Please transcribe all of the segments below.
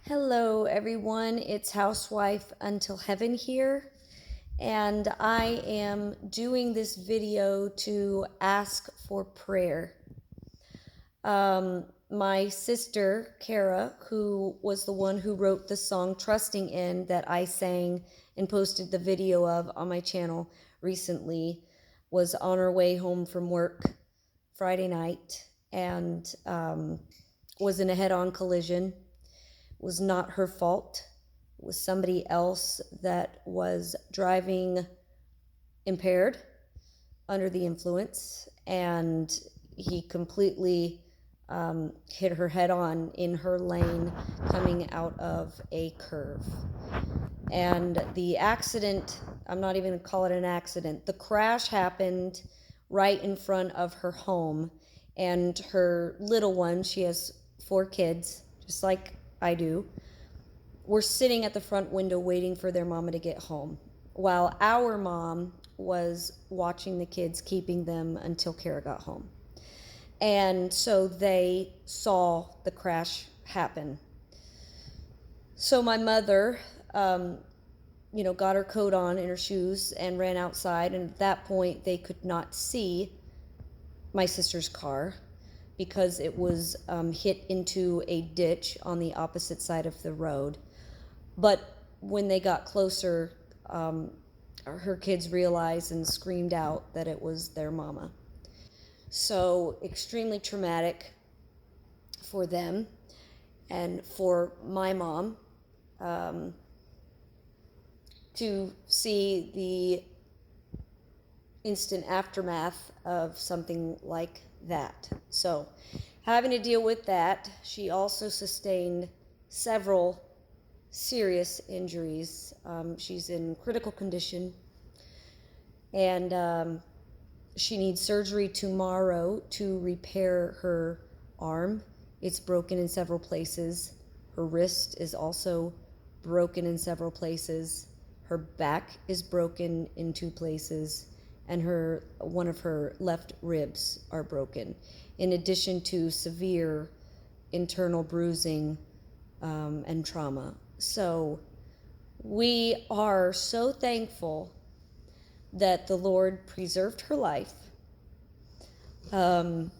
Hello, everyone. It's Housewife Until Heaven here, and I am doing this video to ask for prayer. My sister, Cara, who was the one who wrote the song Trusting In that I sang and posted the video of on my channel recently, was on her way home from work Friday night and was in a head-on collision. Was not her fault. It was somebody else that was driving impaired under the influence, and he completely hit her head on in her lane coming out of a curve. And the accident, I'm not even going to call it an accident, the crash happened right in front of her home. And her little one, she has 4 kids, just like I do, were sitting at the front window waiting for their mama to get home, while our mom was watching the kids, keeping them until Cara got home. And so they saw the crash happen. So my mother, got her coat on and her shoes and ran outside. And at that point, they could not see my sister's car because it was hit into a ditch on the opposite side of the road. But when they got closer, her kids realized and screamed out that it was their mama. So extremely traumatic for them and for my mom to see the instant aftermath of something like that. So having to deal with that, she also sustained several serious injuries. She's in critical condition, and she needs surgery tomorrow to repair her arm. It's broken in several places. Her wrist is also broken in several places. Her back is broken in 2 places, and one of her left ribs are broken, in addition to severe internal bruising and trauma. So we are so thankful that the Lord preserved her life. But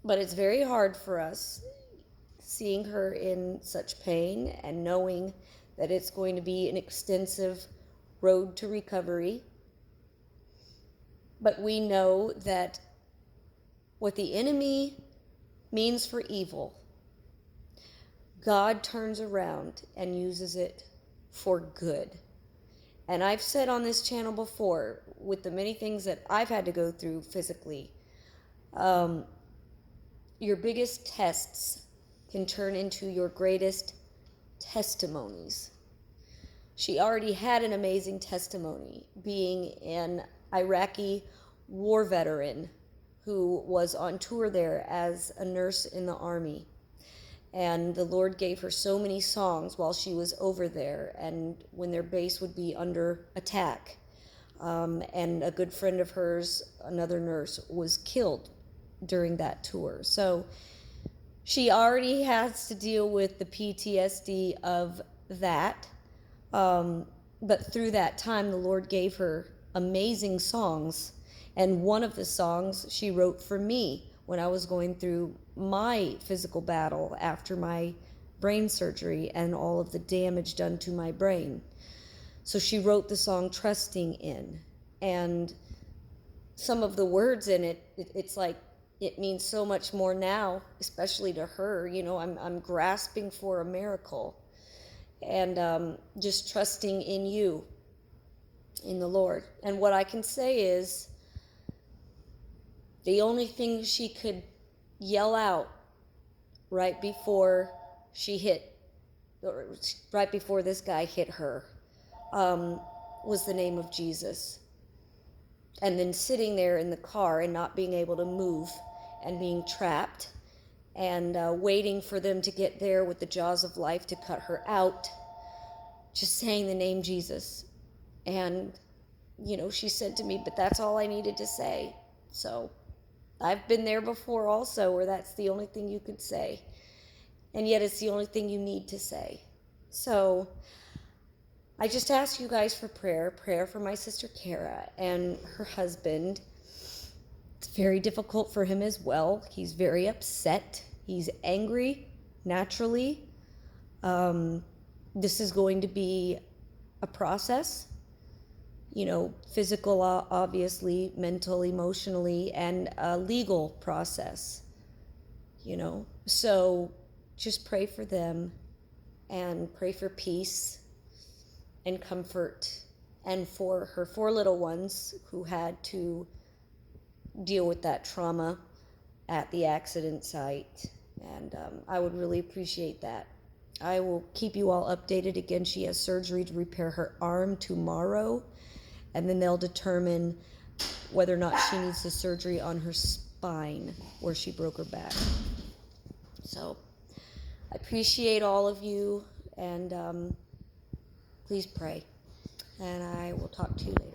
it's very hard for us seeing her in such pain and knowing that it's going to be an extensive road to recovery. But we know that what the enemy means for evil, God turns around and uses it for good. And I've said on this channel before, with the many things that I've had to go through physically, your biggest tests can turn into your greatest testimonies. She already had an amazing testimony, being an Iraqi war veteran who was on tour there as a nurse in the army. And the Lord gave her so many songs while she was over there, and when their base would be under attack. And a good friend of hers, another nurse, was killed during that tour. So she already has to deal with the PTSD of that. But through that time, the Lord gave her amazing songs. And one of the songs she wrote for me when I was going through my physical battle after my brain surgery and all of the damage done to my brain. So she wrote the song Trusting In. And some of the words in it, it's like, it means so much more now, especially to her. I'm grasping for a miracle and just trusting in you, in the Lord. And what I can say is, the only thing she could yell out right before this guy hit her, was the name of Jesus. And then sitting there in the car and not being able to move and being trapped and waiting for them to get there with the jaws of life to cut her out, just saying the name Jesus. And, she said to me, but that's all I needed to say. So I've been there before also, where that's the only thing you could say. and yet it's the only thing you need to say. So I just ask you guys for prayer for my sister Cara and her husband. It's very difficult for him as well. He's very upset. He's angry naturally. This is going to be a process, physical, obviously, mental, emotionally, and a legal process, So just pray for them and pray for peace and comfort, and for her 4 little ones who had to deal with that trauma at the accident site. And I would really appreciate that. I will keep you all updated. Again, she has surgery to repair her arm tomorrow, and then they'll determine whether or not she needs the surgery on her spine where she broke her back. So I appreciate all of you, and please pray, and I will talk to you later.